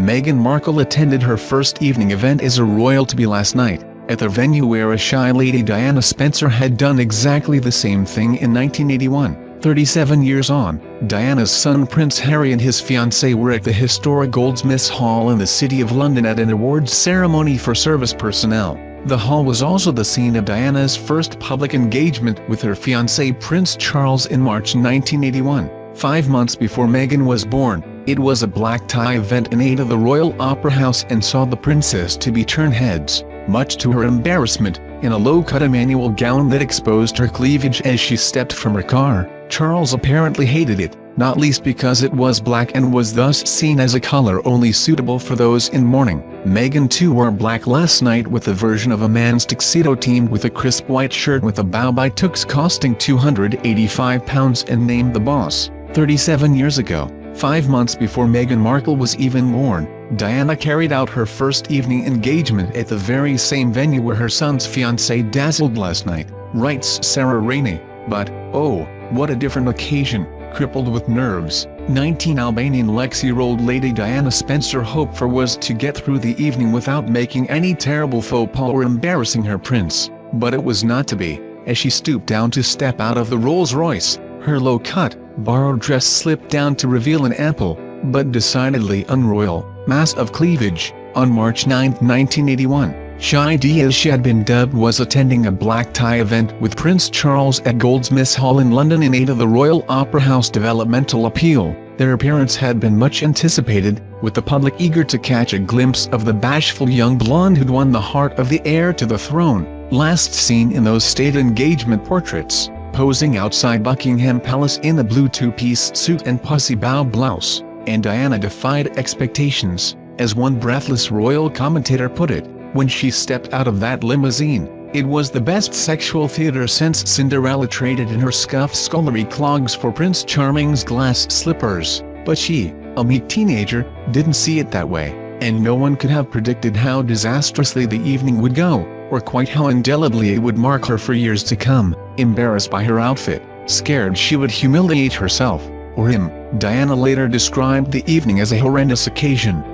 Meghan Markle attended her first evening event as a royal-to-be last night, at the venue where a shy lady Diana Spencer had done exactly the same thing in 1981. 37 years on, Diana's son Prince Harry and his fiancée were at the historic Goldsmiths Hall in the City of London at an awards ceremony for service personnel. The hall was also the scene of Diana's first public engagement with her fiancé Prince Charles in March 1981. 5 months before Meghan was born, it was a black tie event in aid of the Royal Opera House and saw the princess-to-be turn heads, much to her embarrassment, in a low-cut Emmanuel gown that exposed her cleavage as she stepped from her car. Charles apparently hated it, not least because it was black and was thus seen as a color only suitable for those in mourning. Meghan too wore black last night with a version of a man's tuxedo teamed with a crisp white shirt with a bow by tux costing £285 and named The Boss. 37 years ago, 5 months before Meghan Markle was even born, Diana carried out her first evening engagement at the very same venue where her son's fiancée dazzled last night, writes SARAH RAINEY. But, oh, what a different occasion. Crippled with nerves, 19 Albanian Lexi-year-old Lady Diana Spencer hoped for was to get through the evening without making any terrible faux pas or embarrassing her prince, but it was not to be. As she stooped down to step out of the Rolls-Royce, her low-cut, borrowed dress slipped down to reveal an ample, but decidedly unroyal, mass of cleavage. On March 9, 1981, Shy D, as she had been dubbed, was attending a black tie event with Prince Charles at Goldsmiths Hall in London in aid of the Royal Opera House developmental appeal. Their appearance had been much anticipated, with the public eager to catch a glimpse of the bashful young blonde who'd won the heart of the heir to the throne, last seen in those state engagement portraits, posing outside Buckingham Palace in a blue two-piece suit and pussy bow blouse. And Diana defied expectations, as one breathless royal commentator put it, when she stepped out of that limousine. It was the best sexual theater since Cinderella traded in her scuffed scullery clogs for Prince Charming's glass slippers. But she, a meek teenager, didn't see it that way, and no one could have predicted how disastrously the evening would go, or quite how indelibly it would mark her for years to come. Embarrassed by her outfit, scared she would humiliate herself, or him, Diana later described the evening as a horrendous occasion.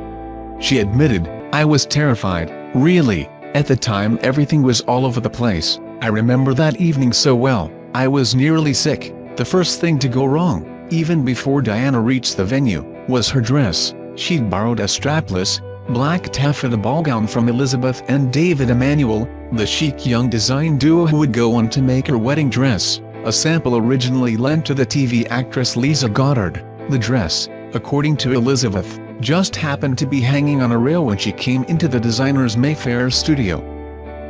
She admitted, "I was terrified, really. At the time everything was all over the place. I remember that evening so well. I was nearly sick." The first thing to go wrong, even before Diana reached the venue, was her dress. She'd borrowed a strapless, black taffeta ball gown from Elizabeth and David Emmanuel, the chic young design duo who would go on to make her wedding dress, a sample originally lent to the TV actress Lisa Goddard. The dress, according to Elizabeth, just happened to be hanging on a rail when she came into the designer's Mayfair studio.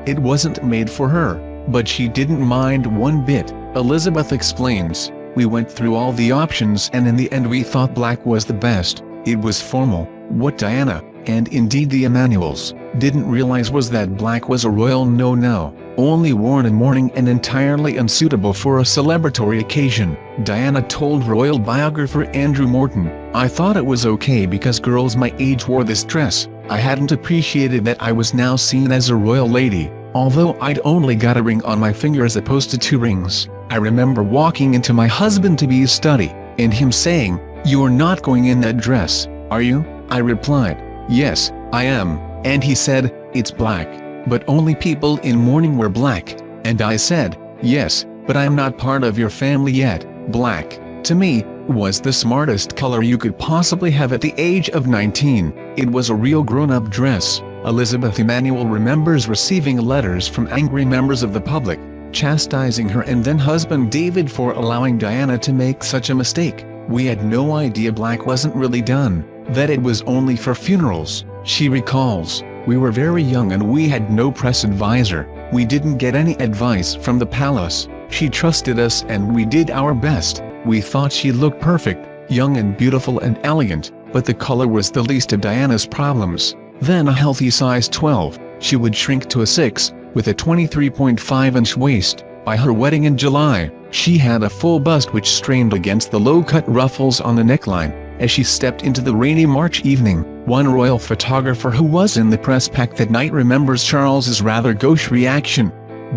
It wasn't made for her, but she didn't mind one bit. Elizabeth explains, "We went through all the options and in the end we thought black was the best. It was formal." What Diana, and indeed the Emmanuels, didn't realize was that black was a royal no-no, only worn in mourning and entirely unsuitable for a celebratory occasion. Diana told royal biographer Andrew Morton, "I thought it was okay because girls my age wore this dress. I hadn't appreciated that I was now seen as a royal lady, although I'd only got a ring on my finger as opposed to 2 rings. I remember walking into my husband-to-be's study, and him saying, 'You're not going in that dress, are you?' I replied, 'Yes, I am,' and he said, 'It's black, but only people in mourning wear black,' and I said, 'Yes, but I'm not part of your family yet.' Black, to me, was the smartest color you could possibly have at the age of 19. It was a real grown-up dress." Elizabeth Emmanuel remembers receiving letters from angry members of the public, chastising her and then husband David for allowing Diana to make such a mistake. "We had no idea black wasn't really done, that it was only for funerals," she recalls. "We were very young and we had no press advisor. We didn't get any advice from the palace. She trusted us and we did our best. We thought she looked perfect, young and beautiful and elegant, but the color was the least of Diana's problems." Then a healthy size 12, she would shrink to a 6, with a 23.5-inch waist. By her wedding in July, she had a full bust which strained against the low-cut ruffles on the neckline. As she stepped into the rainy March evening, one royal photographer who was in the press pack that night remembers Charles's rather gauche reaction.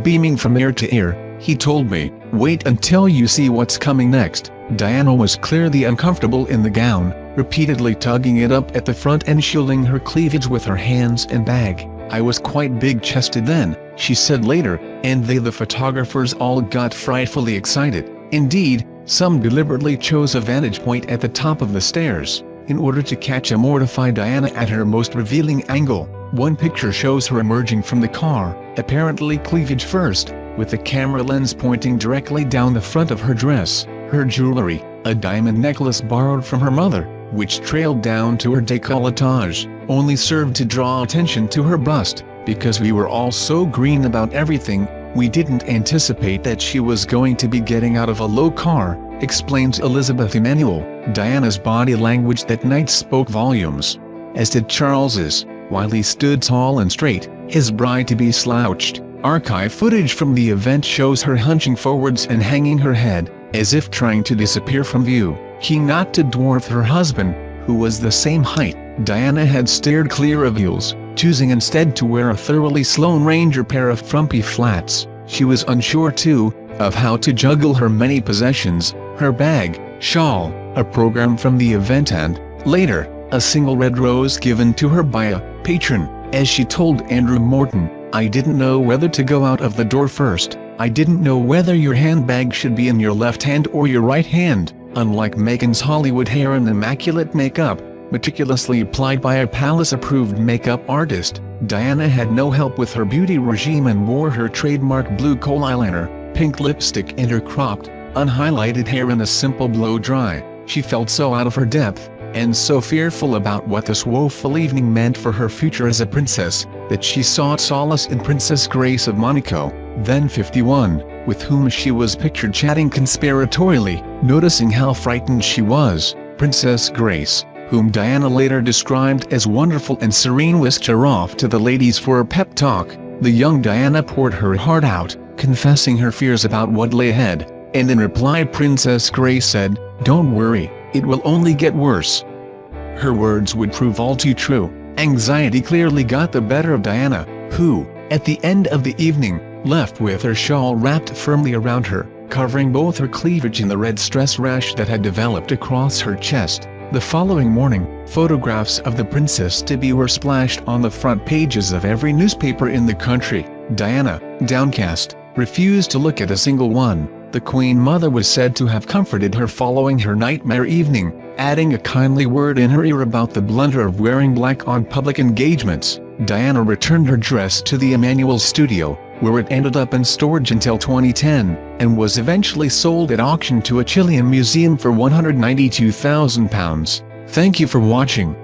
"Beaming from ear to ear, he told me, 'Wait until you see what's coming next.'" Diana was clearly uncomfortable in the gown, repeatedly tugging it up at the front and shielding her cleavage with her hands and bag. "I was quite big-chested then," she said later, "and they, the photographers, all got frightfully excited. Indeed, some deliberately chose a vantage point at the top of the stairs, in order to catch a mortified Diana at her most revealing angle." One picture shows her emerging from the car, apparently cleavage first, with the camera lens pointing directly down the front of her dress. Her jewelry, a diamond necklace borrowed from her mother, which trailed down to her décolletage, only served to draw attention to her bust. "Because we were all so green about everything, we didn't anticipate that she was going to be getting out of a low car," explains Elizabeth Emanuel. Diana's body language that night spoke volumes, as did Charles's. While he stood tall and straight, his bride-to-be slouched. Archive footage from the event shows her hunching forwards and hanging her head, as if trying to disappear from view, keen not to dwarf her husband, who was the same height. Diana had steered clear of heels, choosing instead to wear a thoroughly Lone Ranger pair of frumpy flats. She was unsure, too, of how to juggle her many possessions, her bag, shawl, a program from the event and, later, a single red rose given to her by a patron. As she told Andrew Morton, "I didn't know whether to go out of the door first. I didn't know whether your handbag should be in your left hand or your right hand." Unlike Meghan's Hollywood hair and immaculate makeup, meticulously applied by a palace-approved makeup artist, Diana had no help with her beauty regime and wore her trademark blue kohl eyeliner, pink lipstick and her cropped, unhighlighted hair in a simple blow-dry. She felt so out of her depth, and so fearful about what this woeful evening meant for her future as a princess, that she sought solace in Princess Grace of Monaco, then 51, with whom she was pictured chatting conspiratorially. Noticing how frightened she was, Princess Grace, whom Diana later described as wonderful and serene, whisked her off to the ladies for a pep talk. The young Diana poured her heart out, confessing her fears about what lay ahead, and in reply Princess Grace said, "Don't worry, it will only get worse." Her words would prove all too true. Anxiety clearly got the better of Diana, who, at the end of the evening, left with her shawl wrapped firmly around her, covering both her cleavage and the red stress rash that had developed across her chest. The following morning, photographs of the princess-to-be were splashed on the front pages of every newspaper in the country. Diana, downcast, refused to look at a single one. The Queen Mother was said to have comforted her following her nightmare evening, adding a kindly word in her ear about the blunder of wearing black on public engagements. Diana returned her dress to the Emanuel studio, where it ended up in storage until 2010, and was eventually sold at auction to a Chilean museum for £192,000. Thank you for watching.